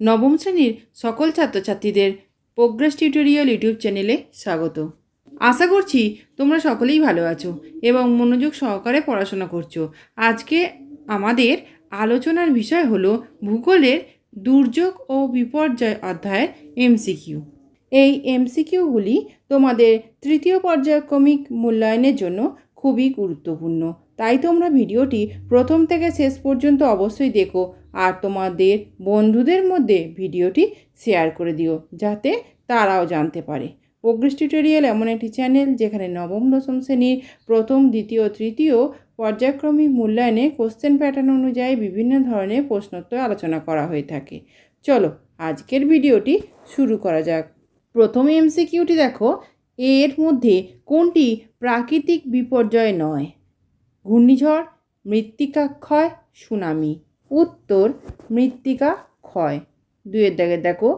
নবম শ্রেণীর সকল ছাত্রছাত্রীদের প্রোগ্রেস টিউটোরিয়াল ইউটিউব চ্যানেলে স্বাগত। আশা করছি তোমরা সকলেই ভালো আছো এবং মনোযোগ সহকারে পড়াশোনা করছো। আজকে আমাদের আলোচনার বিষয় হলো ভূগোলের দুর্যোগ ও বিপর্যয় অধ্যায়ের এমসিকিউ। এই এমসিকিউগুলি তোমাদের তৃতীয় পর্যায়ক্রমিক মূল্যায়নের জন্য খুবই গুরুত্বপূর্ণ। তাই তোমরা ভিডিওটি প্রথম থেকে শেষ পর্যন্ত অবশ্যই দেখো আর তোমাদের বন্ধুদের মধ্যে ভিডিওটি শেয়ার করে দিও যাতে তারাও জানতে পারে। প্রোগ্রেস টিউটোরিয়াল এমন একটি চ্যানেল যেখানে নবম দশম শ্রেণীর প্রথম, দ্বিতীয়, তৃতীয় পর্যায়ক্রমিক মূল্যায়নে কোশ্চেন প্যাটার্ন অনুযায়ী বিভিন্ন ধরনের প্রশ্নোত্তর আলোচনা করা হয়ে থাকে। চলো আজকের ভিডিওটি শুরু করা যাক। প্রথমে এমসিকিউটি দেখো, এর মধ্যে কোনটি প্রাকৃতিক বিপর্যয় নয়? ঘূর্ণিঝড়, মৃত্তিকা ক্ষয়, সুনামি। উত্তর মৃত্তিকা ক্ষয়। দুইয়ের দাগে দেখো,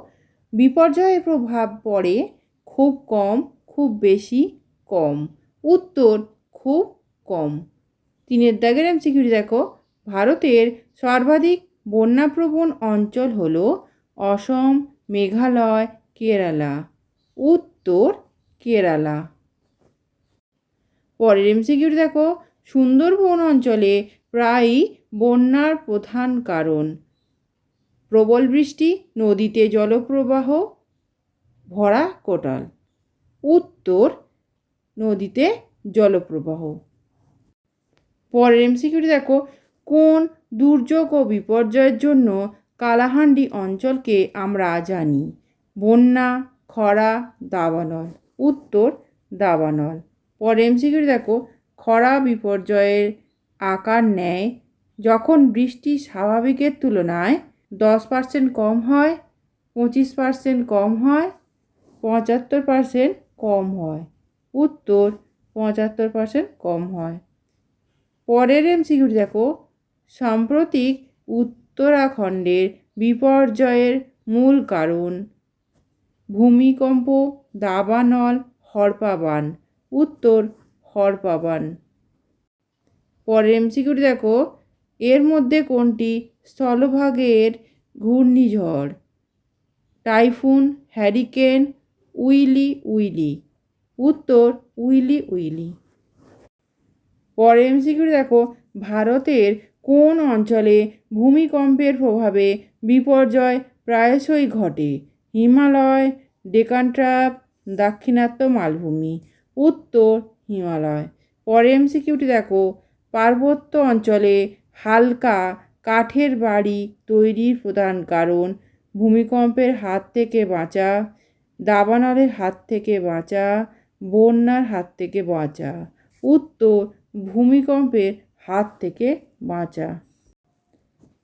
বিপর্যয়ের প্রভাব পড়ে খুব কম, খুব বেশি, কম। উত্তর খুব কম। তিনের দাগের এমসিকিউটি দেখো, ভারতের সর্বাধিক বন্যাপ্রবণ অঞ্চল হল অসম, মেঘালয়, কেরালা। উত্তর কেরালা। পরের এমসিকিউটি দেখো, সুন্দরবন অঞ্চলে প্রায়ই বন্যার প্রধান কারণ প্রবল বৃষ্টি, নদীতে জলপ্রবাহ, ভরা কোটাল। উত্তর নদীতে জলপ্রবাহ। পরের এমসিকিউটি দেখো, কোন দুর্যোগ ও বিপর্যয়ের জন্য কালাহান্ডি অঞ্চলকে আমরা জানি? বন্যা, খরা, দাবানল। উত্তর দাবানল। পরের এমসিকিউটি দেখো, খরা বিপর্যয়ের আকার নেয় যখন বৃষ্টি স্বাভাবিকের তুলনায় 10% কম হয়, 25% কম হয়, 75% কম হয়। উত্তর 75% কম হয়। পরের এমসিকিউটি দেখো, সাম্প্রতিক উত্তরাখণ্ডের বিপর্যয়ের মূল কারণ ভূমিকম্প, দাবানল, হড়পা বান। উত্তর হড়পা বান। পরের এমসিকিউটি দেখো, এর মধ্যে কোনটি স্থলভাগের ঘূর্ণিঝড়? Typhoon, hurricane, willy willy. উত্তর উইলি উইলি। পরের এমসিকিউটি দেখো, ভারতের কোন অঞ্চলে ভূমিকম্পের প্রভাবে বিপর্যয় প্রায়শই ঘটে? হিমালয়, ডেকান ট্র্যাপ, দাক্ষিণাত্য মালভূমি। উত্তর হিমালয়। পরের এমসিকিউটি দেখো, পার্বত্য অঞ্চলে হালকা কাঠের বাড়ি তৈরির প্রধান কারণ ভূমিকম্পের হাত থেকে বাঁচা, দাবানলের হাত থেকে বাঁচা, বন্যার হাত থেকে বাঁচা। উত্তর ভূমিকম্পের হাত থেকে বাঁচা।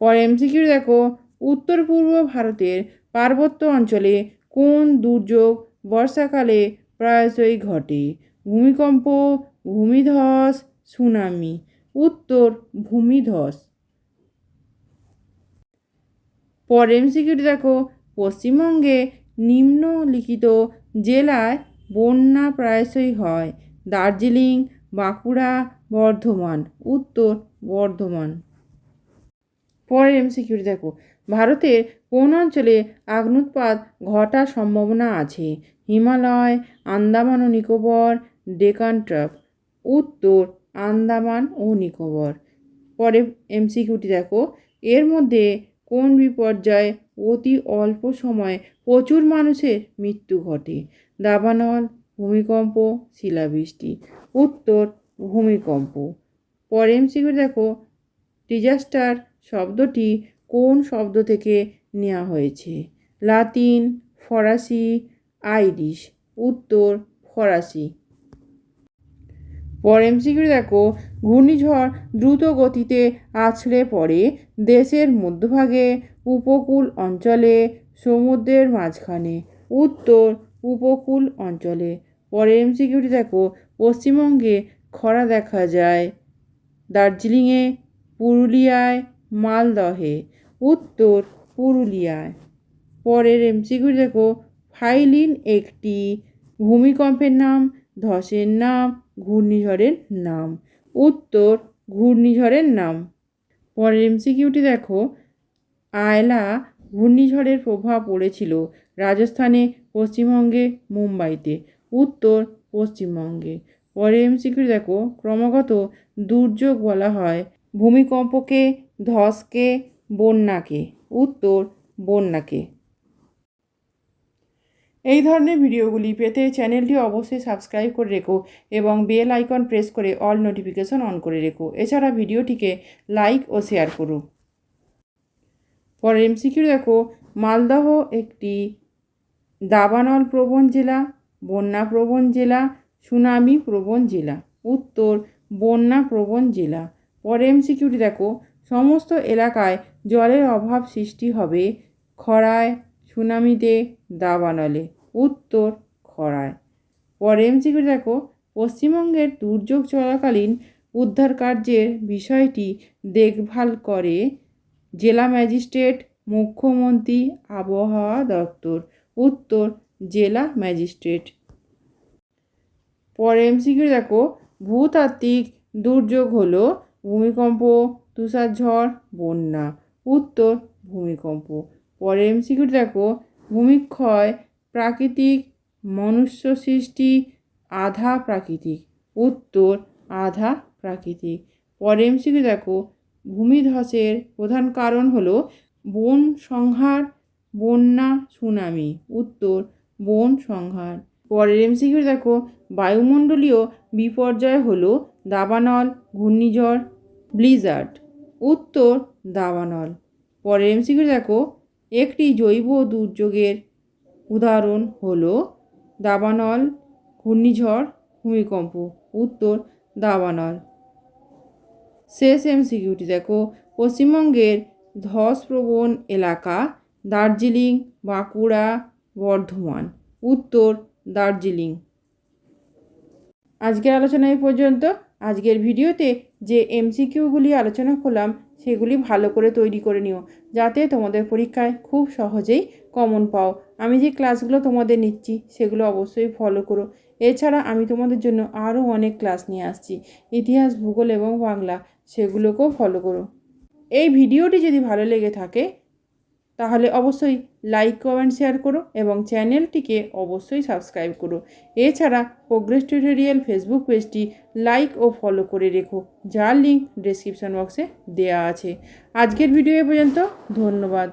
পরে এমসিকিউ দেখো, উত্তর পূর্ব ভারতের পার্বত্য অঞ্চলে কোন দুর্যোগ বর্ষাকালে প্রায়শই ঘটে? ভূমিকম্প, ভূমিধস, সুনামি। উত্তর ভূমিধস। পরে এমসিকিউ দেখো, পশ্চিমবঙ্গে নিম্নলিখিত জেলায় বন্যা প্রায়শই হয়? দার্জিলিং, বাঁকুড়া, বর্ধমান। উত্তর বর্ধমান। পরের এমসিকিউ দেখো, ভারতের কোন অঞ্চলে অগ্ন্যুৎপাত ঘটার সম্ভাবনা আছে? হিমালয়, আন্দামান ও নিকোবর, ডেকান ট্র্যাপ। উত্তর আন্দামান ও নিকোবর। পরে এমসিকিউটি দেখো, এর মধ্যে কোন বিপর্যয়ে অতি অল্প সময়ে প্রচুর মানুষের মৃত্যু ঘটে? দাবানল, ভূমিকম্প, শিলাবৃষ্টি। উত্তর ভূমিকম্প। পরে এমসিকিউ দেখো, ডিজাস্টার শব্দটি কোন শব্দ থেকে নেওয়া হয়েছে? লাতিন, ফরাসি, আইরিশ। উত্তর ফরাসি। পর এমসিকিউ দেখো, ঘূর্ণিঝড় দ্রুত গতিতে আছড়ে পড়ে দেশের মধ্যভাগে, উপকূল অঞ্চলে, সমুদ্রের মাঝখানে। উত্তর উপকূল অঞ্চলে। পরের এমসিকিউটি দেখো, পশ্চিমবঙ্গে খরা দেখা যায় দার্জিলিংয়ে, পুরুলিয়ায়, মালদহে। উত্তর পুরুলিয়ায়। পরের এমসিকিউ দেখো, ফাইলিন একটি ভূমিকম্পের নাম, ধসের নাম, ঘূর্ণিঝড়ের নাম। উত্তর ঘূর্ণিঝড়ের নাম। পরের এমসিকিউটি দেখো, আয়লা ঘূর্ণিঝড়ের প্রভাব পড়েছিল রাজস্থানে, পশ্চিমবঙ্গে, মুম্বাইতে, উত্তর পশ্চিমবঙ্গে। পরে এমসিকিউ দেখো, ক্রমাগত দুর্যোগ বলা হয় ভূমিকম্পকে, ধসকে, বন্যাকে। উত্তর বন্যাকে। এই ধরনের ভিডিওগুলি পেতে চ্যানেলটি অবশ্যই সাবস্ক্রাইব করে রেখো এবং বেল আইকন প্রেস করে অল নোটিফিকেশন অন করে রেখো। এছাড়া ভিডিওটিকে লাইক ও শেয়ার করো। পরের এমসিকিউ দেখো, মালদহ একটি দাবানল প্রবণ জেলা, বন্যা প্রবণ জেলা, সুনামি প্রবণ জেলা। উত্তর বন্যা প্রবণ জেলা। পরের এমসিকিউটি দেখো, সমস্ত এলাকায় জলের অভাব সৃষ্টি হবে খরায়, সুনামিতে, দাবানলে। উত্তর খরায়। পরের এমসিকিউ দেখো, পশ্চিমবঙ্গের দুর্যোগ চলাকালীন উদ্ধার কার্যের বিষয়টি দেখভাল করে জেলা ম্যাজিস্ট্রেট, মুখ্যমন্ত্রী, আবহাওয়া দপ্তর। উত্তর জেলা ম্যাজিস্ট্রেট। পরে এমসিকিউ দেখো, ভূতাত্ত্বিক দুর্যোগ হলো ভূমিকম্প, তুষারঝড়, বন্যা। উত্তর ভূমিকম্প। পরে এমসিকিউ দেখো, ভূমিক্ষয় প্রাকৃতিক, মনুষ্য সৃষ্টি, আধা প্রাকৃতিক। উত্তর আধা প্রাকৃতিক। পরে এমসিকিউ দেখো, ভূমিধসের প্রধান কারণ হলো বন সংহার, বন্যা, সুনামি। উত্তর বন সংহার। পরের এমসিকিউ দেখো, বায়ুমণ্ডলীয় বিপর্যয় হলো দাবানল, ঘূর্ণিঝড়, ব্লিজার্ড। উত্তর দাবানল। পরের এমসিকিউ দেখো, একটি জৈব দুর্যোগের উদাহরণ হলো দাবানল, ঘূর্ণিঝড়, ভূমিকম্প। উত্তর দাবানল। শেষ এমসিকিউটি দেখো, পশ্চিমবঙ্গের ধসপ্রবণ এলাকা দার্জিলিং, বাঁকুড়া, বর্ধমান। উত্তর দার্জিলিং। আজকের আলোচনা এই পর্যন্ত। আজকের ভিডিওতে যে এমসিকিউগুলি আলোচনা করলাম সেগুলি ভালো করে তৈরি করে নিও, যাতে তোমাদের পরীক্ষায় খুব সহজেই কমন পাও। আমি যে ক্লাসগুলো তোমাদের নিচ্ছি সেগুলো অবশ্যই ফলো করো। এছাড়া আমি তোমাদের জন্য আরও অনেক ক্লাস নিয়ে আসছি, ইতিহাস, ভূগোল এবং বাংলা, সেগুলোকেও ফলো করো। এই ভিডিওটি যদি ভালো লেগে থাকে তাহলে অবশ্যই লাইক, কমেন্ট, শেয়ার করো এবং চ্যানেলটিকে অবশ্যই সাবস্ক্রাইব করো। এছাড়া প্রোগ্রেস টিউটোরিয়াল ফেসবুক পেজটি লাইক ও ফলো করে রেখো, যার লিঙ্ক ডেসক্রিপশন বক্সে দেওয়া আছে। আজকের ভিডিও পর্যন্ত, ধন্যবাদ।